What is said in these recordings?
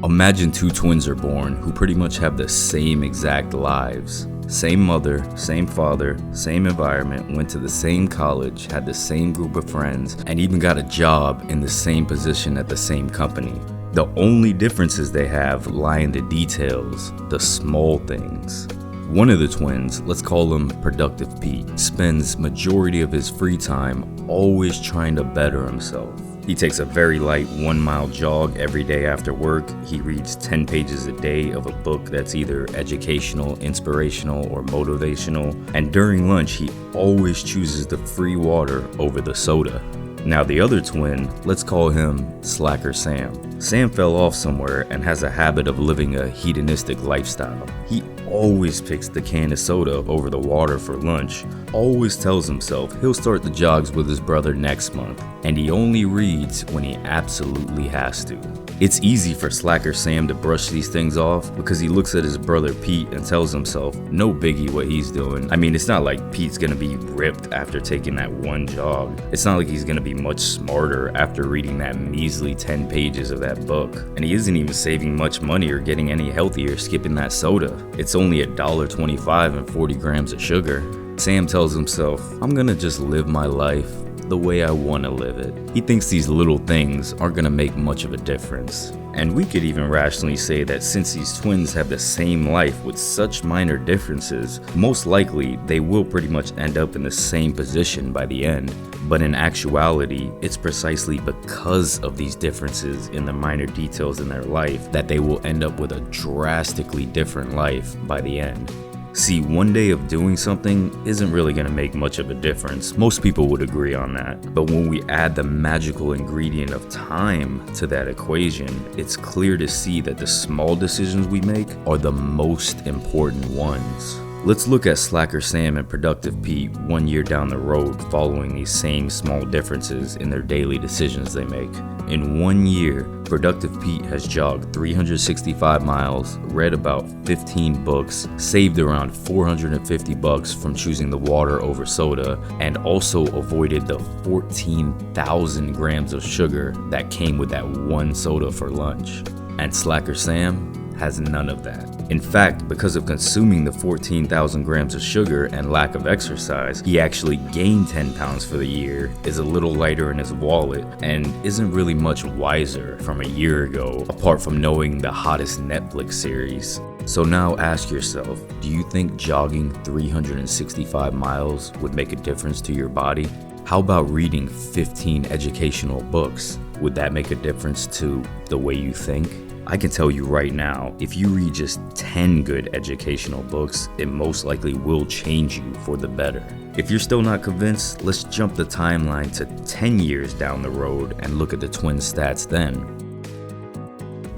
Imagine two twins are born who pretty much have the same exact lives. Same mother, same father, same environment, went to the same college, had the same group of friends, and even got a job in the same position at the same company. The only differences they have lie in the details, the small things. One of the twins, let's call him Productive Pete, spends majority of his free time always trying to better himself. He takes a very light 1-mile jog every day after work. He reads 10 pages a day of a book that's either educational, inspirational, or motivational. And during lunch, he always chooses the free water over the soda. Now the other twin, let's call him Slacker Sam. Sam fell off somewhere and has a habit of living a hedonistic lifestyle. He always picks the can of soda over the water for lunch, always tells himself he'll start the jogs with his brother next month, and he only reads when he absolutely has to. It's easy for Slacker Sam to brush these things off because he looks at his brother Pete and tells himself, no biggie what he's doing. I mean, it's not like Pete's gonna be ripped after taking that one jog. It's not like he's gonna be much smarter after reading that measly 10 pages of that book. And he isn't even saving much money or getting any healthier skipping that soda. It's only $1.25 and 40 grams of sugar. Sam tells himself, I'm gonna just live my life the way I want to live it. He thinks these little things aren't going to make much of a difference. And we could even rationally say that since these twins have the same life with such minor differences, most likely they will pretty much end up in the same position by the end. But in actuality, it's precisely because of these differences in the minor details in their life that they will end up with a drastically different life by the end. See, one day of doing something isn't really going to make much of a difference. Most people would agree on that. But when we add the magical ingredient of time to that equation, it's clear to see that the small decisions we make are the most important ones. Let's look at Slacker Sam and Productive Pete 1 year down the road following these same small differences in their daily decisions they make. In 1 year, Productive Pete has jogged 365 miles, read about 15 books, saved around $450 from choosing the water over soda, and also avoided the 14,000 grams of sugar that came with that one soda for lunch. And Slacker Sam has none of that. In fact, because of consuming the 14,000 grams of sugar and lack of exercise, he actually gained 10 pounds for the year, is a little lighter in his wallet, and isn't really much wiser from a year ago, apart from knowing the hottest Netflix series. So now ask yourself, do you think jogging 365 miles would make a difference to your body? How about reading 15 educational books? Would that make a difference to the way you think? I can tell you right now, if you read just 10 good educational books, it most likely will change you for the better. If you're still not convinced, let's jump the timeline to 10 years down the road and look at the twin stats then.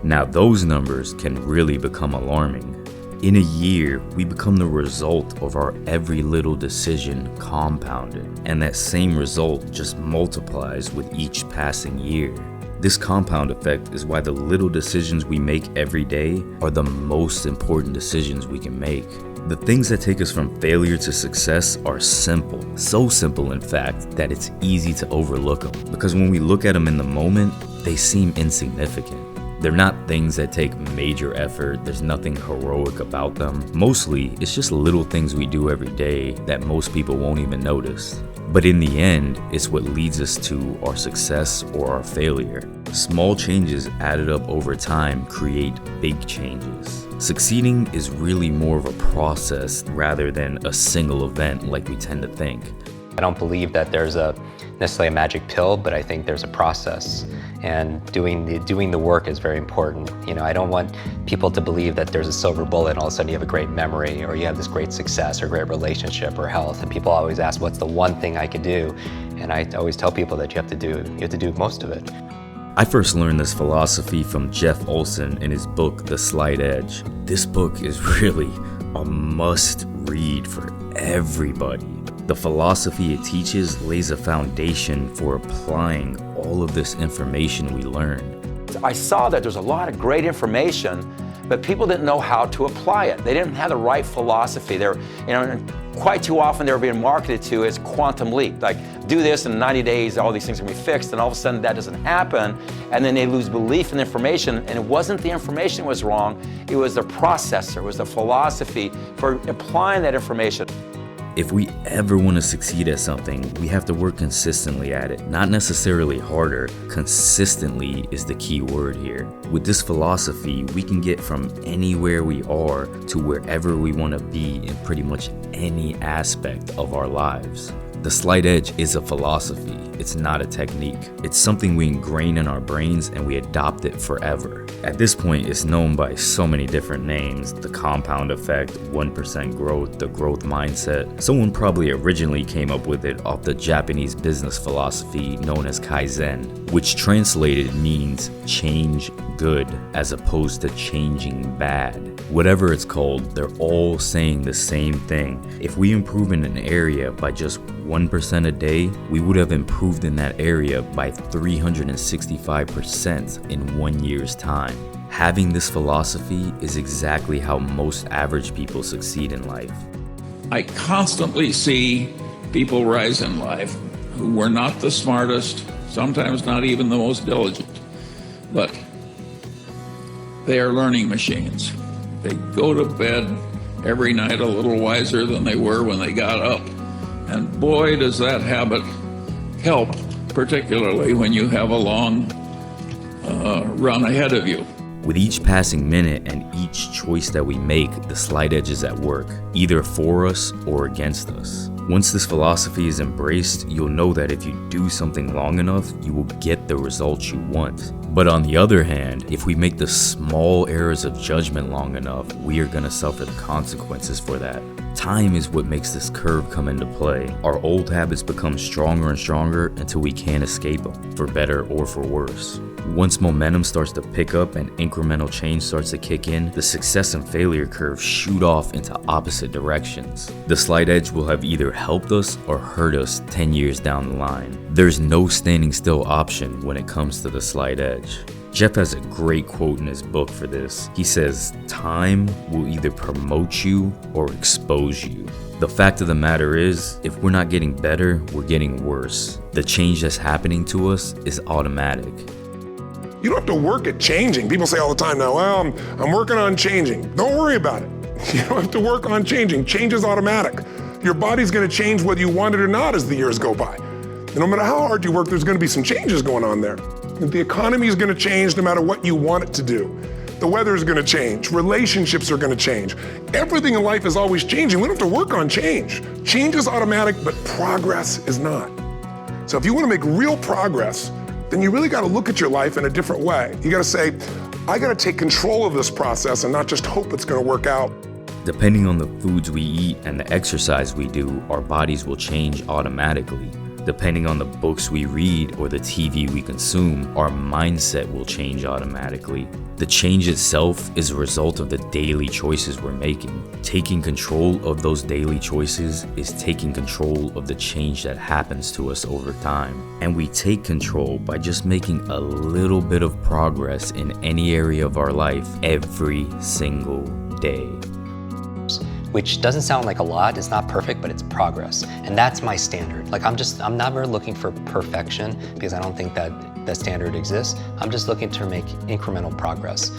Now those numbers can really become alarming. In a year, we become the result of our every little decision compounded, and that same result just multiplies with each passing year. This compound effect is why the little decisions we make every day are the most important decisions we can make. The things that take us from failure to success are simple. So simple, in fact, that it's easy to overlook them. Because when we look at them in the moment, they seem insignificant. They're not things that take major effort. There's nothing heroic about them. Mostly, it's just little things we do every day that most people won't even notice. But in the end, it's what leads us to our success or our failure. Small changes added up over time create big changes. Succeeding is really more of a process rather than a single event like we tend to think. I don't believe that there's necessarily a magic pill, but I think there's a process. And doing the work is very important. You know, I don't want people to believe that there's a silver bullet and all of a sudden you have a great memory or you have this great success or great relationship or health. And people always ask, what's the one thing I could do? And I always tell people that you have to do most of it. I first learned this philosophy from Jeff Olson in his book, The Slight Edge. This book is really a must read for everybody. The philosophy it teaches lays a foundation for applying all of this information we learn. I saw that there's a lot of great information, but people didn't know how to apply it. They didn't have the right philosophy. They're quite too often they're being marketed to as quantum leap. Like, do this in 90 days, all these things are gonna be fixed, and all of a sudden that doesn't happen, and then they lose belief in the information, and it wasn't the information that was wrong, it was the processor, it was the philosophy for applying that information. If we ever want to succeed at something, we have to work consistently at it. Not necessarily harder. Consistently is the key word here. With this philosophy, we can get from anywhere we are to wherever we want to be in pretty much any aspect of our lives. The slight edge is a philosophy. It's not a technique. It's something we ingrain in our brains and we adopt it forever. At this point, it's known by so many different names: the compound effect, 1% growth, the growth mindset. Someone probably originally came up with it off the Japanese business philosophy known as Kaizen, which translated means change good as opposed to changing bad. Whatever it's called, they're all saying the same thing. If we improve in an area by just 1% a day, we would have improved in that area by 365% in 1 year's time. Having this philosophy is exactly how most average people succeed in life. I constantly see people rise in life who were not the smartest, sometimes not even the most diligent, but they are learning machines. They go to bed every night a little wiser than they were when they got up. And boy, does that habit help, particularly when you have a long run ahead of you. With each passing minute and each choice that we make, the slight edge is at work, either for us or against us. Once this philosophy is embraced, you'll know that if you do something long enough, you will get the results you want. But on the other hand, if we make the small errors of judgment long enough, we are going to suffer the consequences for that. Time is what makes this curve come into play. Our old habits become stronger and stronger until we can't escape them, for better or for worse. Once momentum starts to pick up and incremental change starts to kick in, the success and failure curves shoot off into opposite directions. The slight edge will have either helped us or hurt us 10 years down the line. There's no standing still option when it comes to the slight edge. Jeff has a great quote in his book for this. He says, "Time will either promote you or expose you." The fact of the matter is, if we're not getting better, we're getting worse. The change that's happening to us is automatic. You don't have to work at changing. People say all the time now, well, I'm working on changing. Don't worry about it. You don't have to work on changing. Change is automatic. Your body's gonna change whether you want it or not as the years go by. And no matter how hard you work, there's gonna be some changes going on there. The economy is gonna change no matter what you want it to do. The weather is gonna change. Relationships are gonna change. Everything in life is always changing. We don't have to work on change. Change is automatic, but progress is not. So if you wanna make real progress, then you really gotta look at your life in a different way. You gotta say, I gotta take control of this process and not just hope it's gonna work out. Depending on the foods we eat and the exercise we do, our bodies will change automatically. Depending on the books we read or the TV we consume, our mindset will change automatically. The change itself is a result of the daily choices we're making. Taking control of those daily choices is taking control of the change that happens to us over time. And we take control by just making a little bit of progress in any area of our life every single day. Which doesn't sound like a lot, it's not perfect, but it's progress. And that's my standard. Like I'm never looking for perfection because I don't think that standard exists. I'm just looking to make incremental progress.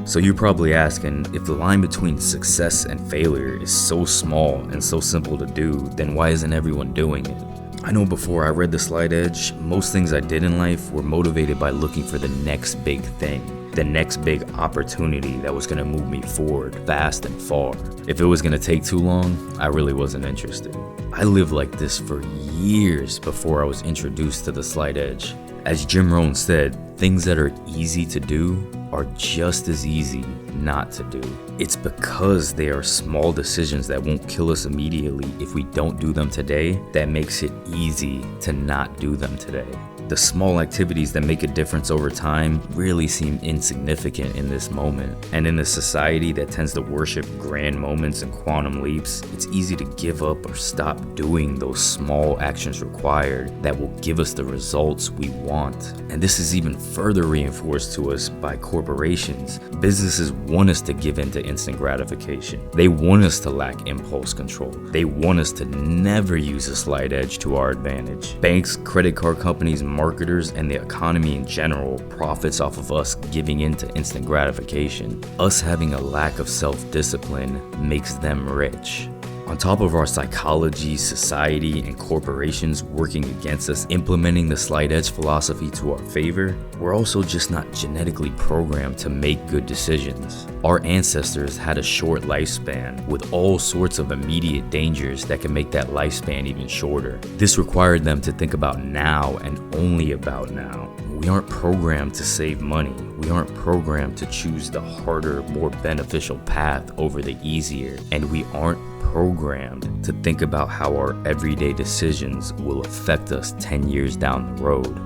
So you're probably asking, if the line between success and failure is so small and so simple to do, then why isn't everyone doing it? I know before I read The Slight Edge, most things I did in life were motivated by looking for the next big thing. The next big opportunity that was gonna move me forward fast and far. If it was gonna take too long, I really wasn't interested. I lived like this for years before I was introduced to the slight edge. As Jim Rohn said, things that are easy to do are just as easy not to do. It's because they are small decisions that won't kill us immediately if we don't do them today that makes it easy to not do them today. The small activities that make a difference over time really seem insignificant in this moment. And in a society that tends to worship grand moments and quantum leaps, it's easy to give up or stop doing those small actions required that will give us the results we want. And this is even further reinforced to us by corporations. Businesses want us to give in to instant gratification. They want us to lack impulse control. They want us to never use a slight edge to our advantage. Banks, credit card companies, marketers, and the economy in general profits off of us giving in to instant gratification. Us having a lack of self-discipline makes them rich. On top of our psychology, society, and corporations working against us implementing the slight edge philosophy to our favor, we're also just not genetically programmed to make good decisions. Our ancestors had a short lifespan with all sorts of immediate dangers that can make that lifespan even shorter. This required them to think about now and only about now. We aren't programmed to save money. We aren't programmed to choose the harder, more beneficial path over the easier. And we aren't programmed to think about how our everyday decisions will affect us 10 years down the road.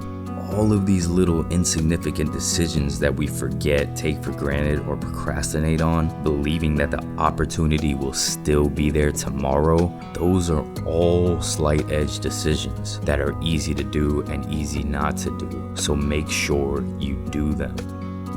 All of these little insignificant decisions that we forget, take for granted, or procrastinate on, believing that the opportunity will still be there tomorrow, those are all slight edge decisions that are easy to do and easy not to do. So make sure you do them.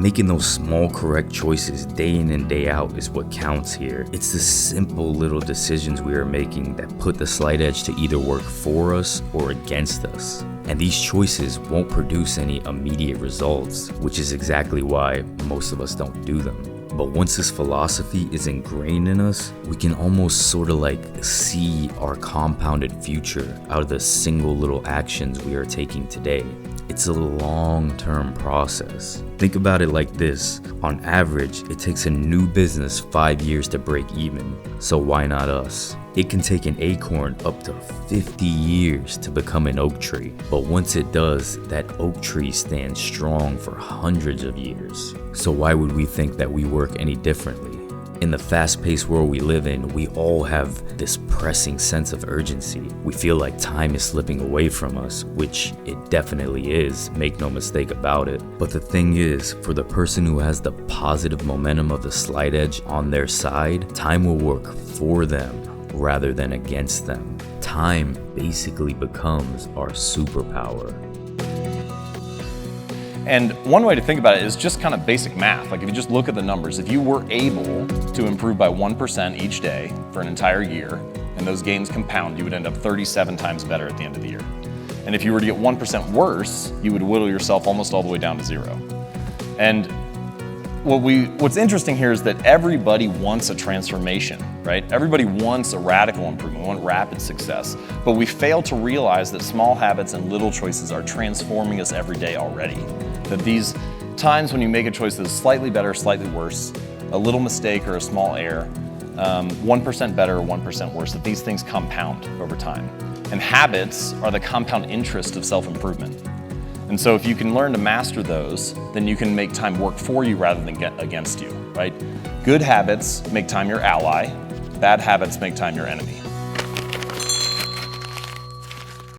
Making those small correct choices day in and day out is what counts here. It's the simple little decisions we are making that put the slight edge to either work for us or against us. And these choices won't produce any immediate results, which is exactly why most of us don't do them. But once this philosophy is ingrained in us, we can almost sort of like see our compounded future out of the single little actions we are taking today. It's a long-term process. Think about it like this. On average, it takes a new business 5 years to break even. So why not us? It can take an acorn up to 50 years to become an oak tree. But once it does, that oak tree stands strong for hundreds of years. So why would we think that we work any differently? In the fast-paced world we live in, we all have this pressing sense of urgency. We feel like time is slipping away from us, which it definitely is, make no mistake about it. But the thing is, for the person who has the positive momentum of the slight edge on their side, time will work for them rather than against them. Time basically becomes our superpower. And one way to think about it is just kind of basic math. Like if you just look at the numbers, if you were able to improve by 1% each day for an entire year, and those gains compound, you would end up 37 times better at the end of the year. And if you were to get 1% worse, you would whittle yourself almost all the way down to zero. And what's interesting here is that everybody wants a transformation, right? Everybody wants a radical improvement, want rapid success, but we fail to realize that small habits and little choices are transforming us every day already. That these times when you make a choice that is slightly better, slightly worse, a little mistake or a small error, 1% better or 1% worse, that these things compound over time. And habits are the compound interest of self-improvement. And so if you can learn to master those, then you can make time work for you rather than get against you, right? Good habits make time your ally, bad habits make time your enemy.